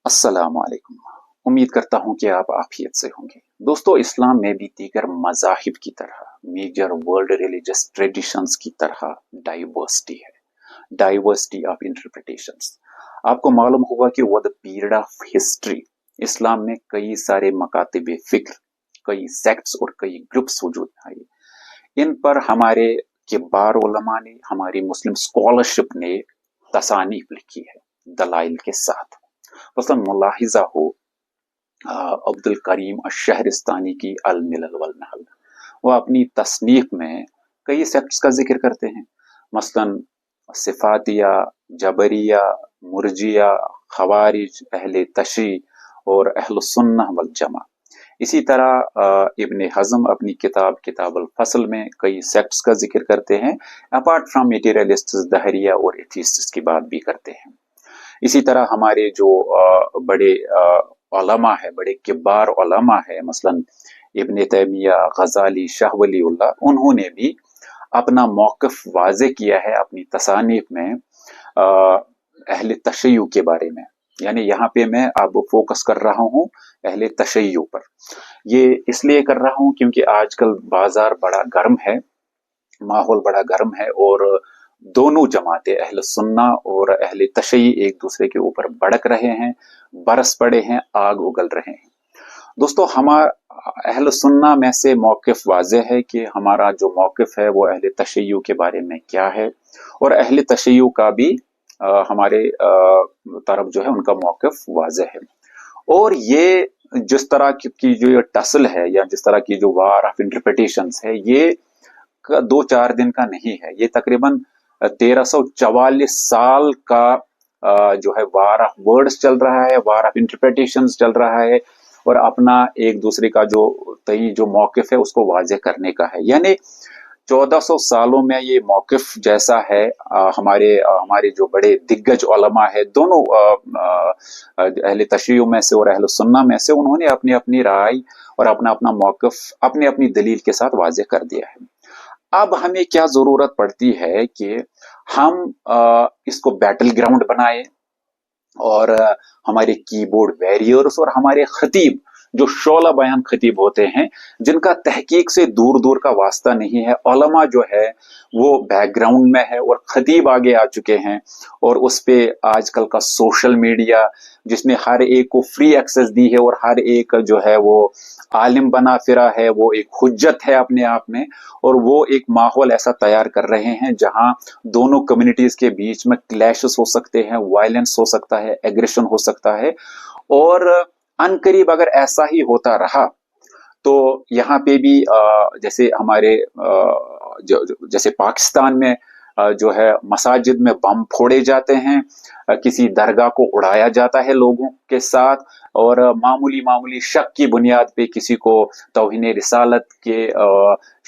अस्सलामुअलैकुम। उम्मीद करता हूँ कि आप आफियत से होंगे। दोस्तों, इस्लाम में भी दीगर मज़ाहिब की तरह, मेजर वर्ल्ड रिलीजियस ट्रेडिशंस की तरह डाइवर्सिटी है, डाइवर्सिटी ऑफ इंटरप्रिटेशंस। आपको मालूम होगा कि over the period of history इस्लाम में कई सारे मकातिब फिक्र, कई सेक्ट्स और कई ग्रुप्स वजूद में आए। इन पर हमारे किबार उलमा ने, हमारी मुस्लिम स्कॉलरशिप ने तसानीफ लिखी है दलाइल के साथ। मसलन मुलाहिजा हो अब्दुल करीम अश-शहरिस्तानी की अल मिलल वल नहल, वो अपनी तसनीफ में कई सेक्ट्स का जिक्र करते हैं। मसलन सिफातिया, जबरिया, मुर्जिया, खवारिज, अहले तशरी और अहल सुन्नह वल जमा। इसी तरह इब्न हज़म अपनी किताब अल फसल में कई सेक्ट्स का जिक्र करते हैं। अपार्ट फ्रॉम मटेरियलिस्ट्स, दहरिया और एथिस्ट्स की बात भी करते हैं। इसी तरह हमारे जो बड़े उलमा है, बड़े किबार उलमा है, मसलन इब्न तैमिया, गजाली, शाह वलीउल्लाह, उन्होंने भी अपना मौक़िफ़ वाज़े किया है अपनी तसानीफ में अहले तशय्युअ के बारे में। यानी यहाँ पे मैं अब फोकस कर रहा हूँ अहले तशय्युअ पर। ये इसलिए कर रहा हूँ क्योंकि आजकल बाजार बड़ा गर्म है, माहौल बड़ा गर्म है और दोनों जमातें अहले सुन्ना और अहले तशय्युअ एक दूसरे के ऊपर भड़क रहे हैं, बरस पड़े हैं, आग उगल रहे हैं। दोस्तों, अहले सुन्ना में से मौक़िफ़ वाज़े है कि हमारा जो मौक़िफ़ है वो अहले तशय्युअ के बारे में क्या है, और अहले तशय्युअ का भी हमारे तरफ जो है उनका मौक़िफ़ वाज़े है। और ये जिस तरह की जो ये टसल है या जिस तरह की जो वार ऑफ इंटरप्रिटेशंस है, ये 2-4 दिन का नहीं है। ये तकरीबन 1344 साल का जो है वार ऑफ वर्ड्स चल रहा है, वार ऑफ इंटरप्रिटेशंस चल रहा है, और अपना एक दूसरे का जो मौक़िफ़ है उसको वाज़े करने का है। यानी 1400 सालों में ये मौक़िफ़ जैसा है, हमारे जो बड़े दिग्गज उलमा है दोनों अहले तशय्युअ में से और अहले सुन्ना में से, उन्होंने अपनी अपनी राय और अपना अपना मौक़िफ़ अपनी अपनी दलील के साथ वाज़े कर दिया है। अब हमें क्या जरूरत पड़ती है कि हम इसको बैटल ग्राउंड बनाए, और हमारे कीबोर्ड वॉरियर्स और हमारे खतीब जो शोला बयान खतीब होते हैं, जिनका तहकीक से दूर दूर का वास्ता नहीं है, उलमा जो है वो बैकग्राउंड में है और खतीब आगे आ चुके हैं, और उस पे आजकल का सोशल मीडिया जिसने हर एक को फ्री एक्सेस दी है और हर एक जो है वो आलिम बना फिरा है, वो एक हुज्जत है अपने आप में, और वो एक माहौल ऐसा तैयार कर रहे हैं जहां दोनों कम्युनिटीज के बीच में क्लैशेस हो सकते हैं, वायलेंस हो सकता है, एग्रेशन हो सकता है। और अनकरीब अगर ऐसा ही होता रहा तो यहाँ पे भी जैसे हमारे जैसे पाकिस्तान में जो है मसाजिद में बम फोड़े जाते हैं, किसी दरगाह को उड़ाया जाता है लोगों के साथ, और मामूली मामूली शक की बुनियाद पे किसी को तौहीन रिसालत के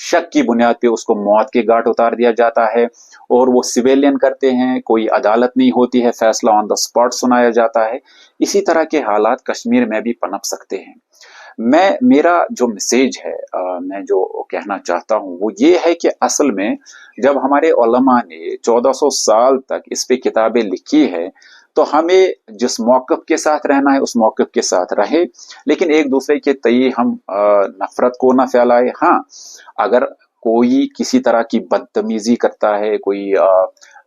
शक की बुनियाद पे उसको मौत के घाट उतार दिया जाता है, और वो सिविलियन करते हैं, कोई अदालत नहीं होती है, फैसला ऑन द स्पॉट सुनाया जाता है। इसी तरह के हालात कश्मीर में भी पनप सकते हैं। मेरा जो मैसेज है, मैं जो कहना चाहता हूँ वो ये है कि असल में जब हमारे उलमा ने 1400 साल तक इस पे किताबें लिखी है, तो हमें जिस मौक़िफ़ के साथ रहना है उस मौक़िफ़ के साथ रहे, लेकिन एक दूसरे के तई हम नफरत को ना फैलाए। हाँ, अगर कोई किसी तरह की बदतमीजी करता है, कोई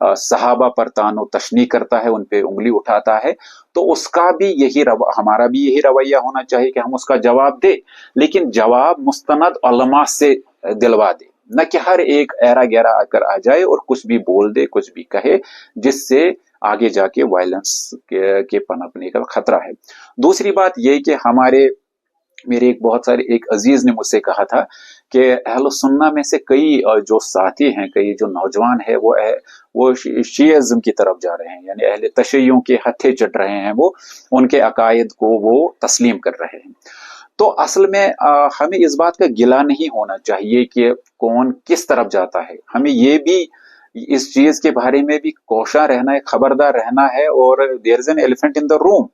सहाबा पर तानो तशनी करता है, उन पे उंगली उठाता है, तो उसका भी हमारा भी यही रवैया होना चाहिए कि हम उसका जवाब दे, लेकिन जवाब मुस्तनद उलमा से दिलवा दे, न कि हर एक ऐरा गैरा आकर आ जाए और कुछ भी बोल दे, कुछ भी कहे, जिससे आगे जाके वायलेंस के पनपने का खतरा है। दूसरी बात यह कि मेरे एक अजीज ने मुझसे कहा था कि अहल सुन्ना में से कई जो साथी हैं, कई जो नौजवान हैं, वो शियज़्म की तरफ जा रहे हैं, यानी अहले तशय्युअ के हत्थे चट रहे हैं, वो उनके अकायद को वो तस्लीम कर रहे हैं। तो असल में हमें इस बात का गिला नहीं होना चाहिए कि कौन किस तरफ जाता है। हमें ये भी इस चीज के बारे में भी कोशा रहना है, खबरदार रहना है। और there is an elephant in the room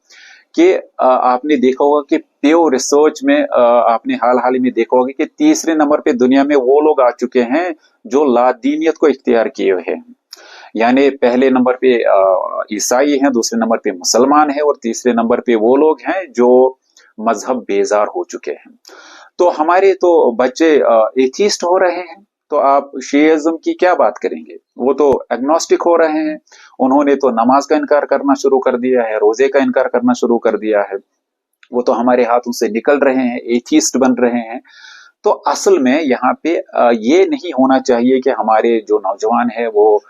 कि आपने देखा होगा कि पेव रिसर्च में आपने हाल ही में देखा होगा कि तीसरे नंबर पे दुनिया में वो लोग आ चुके हैं जो लादीनियत को इख्तियार किए हुए हैं। यानी पहले नंबर पे ईसाई हैं, दूसरे नंबर पे मुसलमान हैं और तीसरे नंबर पे वो लोग हैं जो मजहब बेजार हो चुके हैं। तो हमारे तो बच्चे एथीस्ट हो रहे हैं, तो आप शिइज्म की क्या बात करेंगे? वो तो एग्नोस्टिक हो रहे हैं। उन्होंने तो नमाज का इनकार करना शुरू कर दिया है, रोजे का इनकार करना शुरू कर दिया है। वो तो हमारे हाथों से निकल रहे हैं, एथीस्ट बन रहे हैं। तो असल में यहाँ पे ये नहीं होना चाहिए कि हमारे जो नौजवान है वो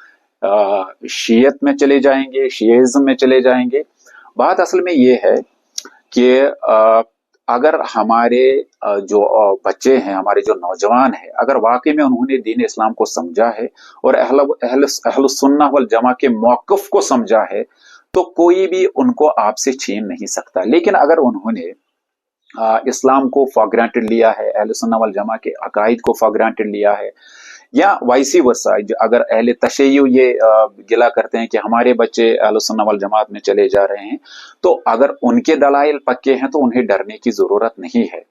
शियत में चले जाएंगे, शिइज्म में चले जाएंगे। बात असल में ये है कि अगर हमारे जो बच्चे हैं, हमारे जो नौजवान हैं, अगर वाकई में उन्होंने दीन इस्लाम को समझा है और अहल सुन्ना वल जमा के मौक़िफ़ को समझा है, तो कोई भी उनको आपसे छीन नहीं सकता। लेकिन अगर उन्होंने इस्लाम को फॉर ग्रांटेड लिया है, अहले सुन्ना वल जमा के अकायद को फॉर ग्रांटेड लिया है, या वाइसी वर्सा, अगर अहले तशय्युअ ये गिला करते हैं कि हमारे बच्चे अहले सुन्ना वल जमात में चले जा रहे हैं, तो अगर उनके दलाइल पक्के हैं तो उन्हें डरने की जरूरत नहीं है।